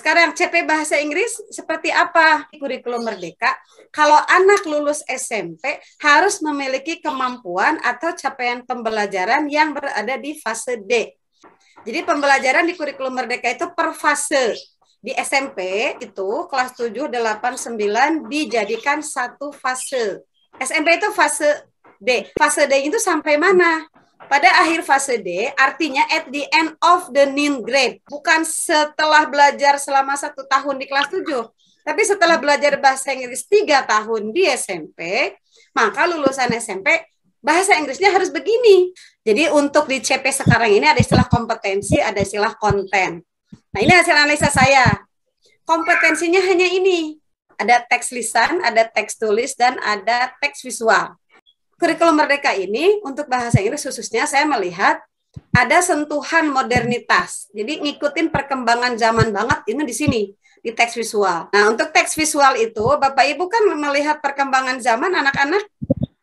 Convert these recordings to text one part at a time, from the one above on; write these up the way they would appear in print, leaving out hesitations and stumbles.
sekarang CP Bahasa Inggris seperti apa kurikulum Merdeka? Kalau anak lulus SMP harus memiliki kemampuan atau capaian pembelajaran yang berada di fase D. Jadi pembelajaran di kurikulum Merdeka itu per fase. Di SMP itu kelas 7, 8, 9 dijadikan satu fase. SMP itu fase D. Fase D itu sampai mana? Pada akhir fase D, artinya at the end of the ninth grade. Bukan setelah belajar selama 1 tahun di kelas 7, tapi setelah belajar bahasa Inggris 3 tahun di SMP, maka lulusan SMP bahasa Inggrisnya harus begini. Jadi untuk di CP sekarang ini ada istilah kompetensi, ada istilah konten. Nah ini hasil analisa saya. Kompetensinya hanya ini. Ada teks lisan, ada teks tulis, dan ada teks visual. Kurikulum Merdeka ini untuk bahasa Inggris khususnya saya melihat ada sentuhan modernitas. Jadi ngikutin perkembangan zaman banget ini di sini di teks visual. Nah, untuk teks visual itu Bapak Ibu kan melihat perkembangan zaman anak-anak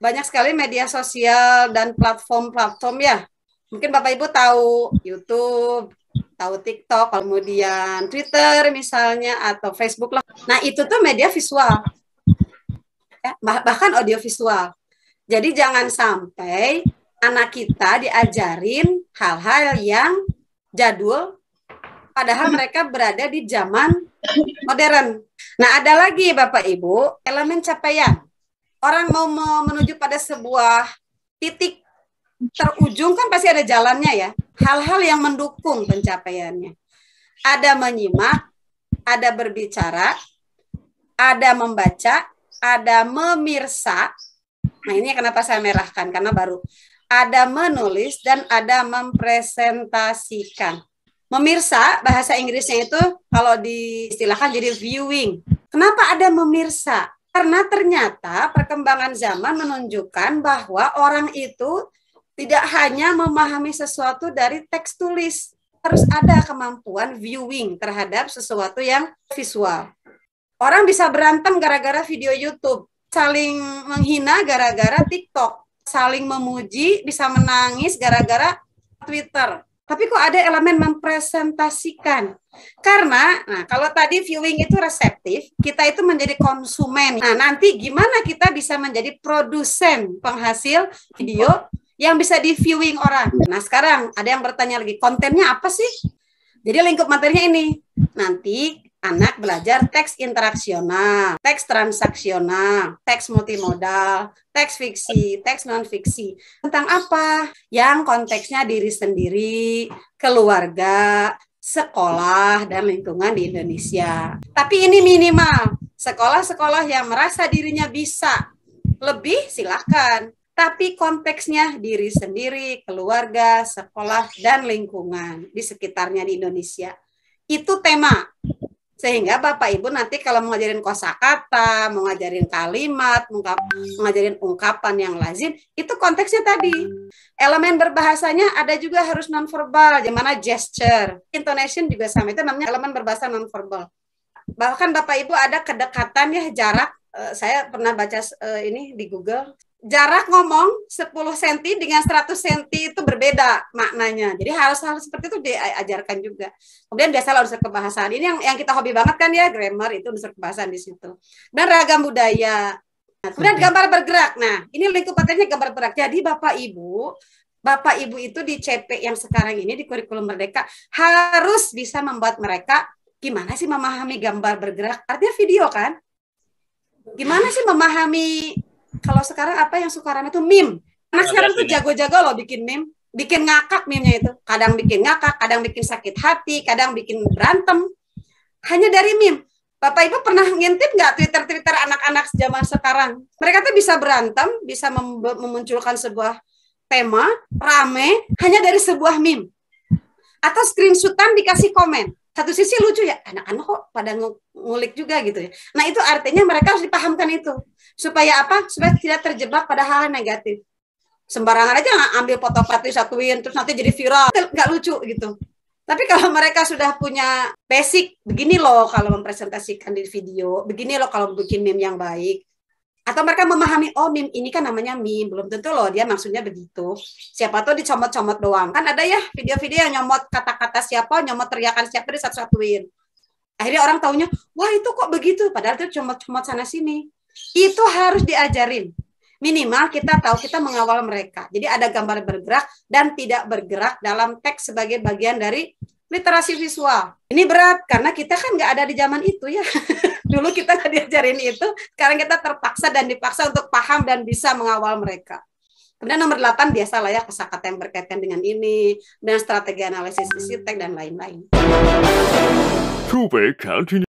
banyak sekali media sosial dan platform-platform ya. Mungkin Bapak Ibu tahu YouTube, tahu TikTok, kemudian Twitter misalnya atau Facebook lah. Nah, itu tuh media visual. Ya, bahkan audio visual. Jadi jangan sampai anak kita diajarin hal-hal yang jadul, padahal mereka berada di zaman modern. Nah, ada lagi Bapak Ibu, elemen capaian. Orang mau menuju pada sebuah titik terujung kan pasti ada jalannya ya. Hal-hal yang mendukung pencapaiannya. Ada menyimak, ada berbicara, ada membaca, ada memirsa. Nah ini kenapa saya merahkan, karena baru ada menulis dan ada mempresentasikan. Memirsa, bahasa Inggrisnya itu kalau diistilahkan jadi viewing. Kenapa ada memirsa? Karena ternyata perkembangan zaman menunjukkan bahwa orang itu tidak hanya memahami sesuatu dari teks tulis. Harus ada kemampuan viewing terhadap sesuatu yang visual. Orang bisa berantem gara-gara video YouTube. Saling menghina gara-gara TikTok, saling memuji, bisa menangis gara-gara Twitter. Tapi kok ada elemen mempresentasikan? Karena, nah kalau tadi viewing itu reseptif, kita itu menjadi konsumen. Nah nanti gimana kita bisa menjadi produsen penghasil video yang bisa di-viewing orang? Nah sekarang ada yang bertanya lagi, kontennya apa sih? Jadi lingkup materinya ini. Nanti anak belajar teks interaksional, teks transaksional, teks multimodal, teks fiksi, teks non-fiksi. Tentang apa? Yang konteksnya diri sendiri, keluarga, sekolah, dan lingkungan di Indonesia. Tapi ini minimal. Sekolah-sekolah yang merasa dirinya bisa lebih, silakan. Tapi konteksnya diri sendiri, keluarga, sekolah, dan lingkungan di sekitarnya di Indonesia. Itu tema. Sehingga Bapak Ibu nanti kalau mengajarin kosakata, mengajarin kalimat, mengajarin ungkapan yang lazim, itu konteksnya tadi. Elemen berbahasanya ada juga harus nonverbal, gimana gesture. Intonation juga sama, itu namanya elemen berbahasa nonverbal. Bahkan Bapak Ibu ada kedekatan ya, jarak. Saya pernah baca ini di Google. Jarak ngomong 10 cm dengan 100 cm itu berbeda maknanya. Jadi hal-hal seperti itu diajarkan juga. Kemudian biasalah unsur kebahasaan. Ini yang kita hobi banget kan ya, grammar itu unsur kebahasaan di situ. Dan ragam budaya. Nah, kemudian gambar bergerak. Nah, ini lingkup materinya gambar bergerak. Jadi Bapak Ibu itu di CP yang sekarang ini di kurikulum Merdeka harus bisa membuat mereka gimana sih memahami gambar bergerak? Artinya video kan? Gimana sih memahami kalau sekarang apa yang suka rame itu meme. Anak sekarang tuh jago-jago loh bikin meme. Bikin ngakak meme-nya itu. Kadang bikin ngakak, kadang bikin sakit hati, kadang bikin berantem. Hanya dari meme. Bapak Ibu pernah ngintip nggak Twitter anak-anak zaman sekarang? Mereka tuh bisa berantem, bisa memunculkan sebuah tema, rame, hanya dari sebuah meme. Atau screenshotan dikasih komen. Satu sisi lucu ya, anak-anak kok pada ngulik juga gitu ya. Nah itu artinya mereka harus dipahamkan itu. Supaya apa? Supaya tidak terjebak pada hal negatif. Sembarangan aja ambil foto-foto satuin, terus nanti jadi viral. Nggak lucu gitu. Tapi kalau mereka sudah punya basic, begini loh kalau mempresentasikan di video, begini loh kalau bikin meme yang baik. Atau mereka memahami, oh meme ini kan namanya meme, belum tentu loh dia maksudnya begitu. Siapa tahu dicomot-comot doang. Kan ada ya video-video yang nyomot kata-kata siapa, nyomot teriakan siapa, disatu-satuin. Akhirnya orang taunya, wah itu kok begitu, padahal itu comot-comot sana sini. Itu harus diajarin. Minimal kita tahu kita mengawal mereka. Jadi ada gambar bergerak dan tidak bergerak dalam teks sebagai bagian dari literasi visual. Ini berat karena kita kan nggak ada di zaman itu ya. Dulu kita nggak diajarin itu, sekarang kita terpaksa dan dipaksa untuk paham dan bisa mengawal mereka. Kemudian nomor 8 biasalah ya kosakata yang berkaitan dengan ini, dan strategi analisis isi teks dan lain-lain.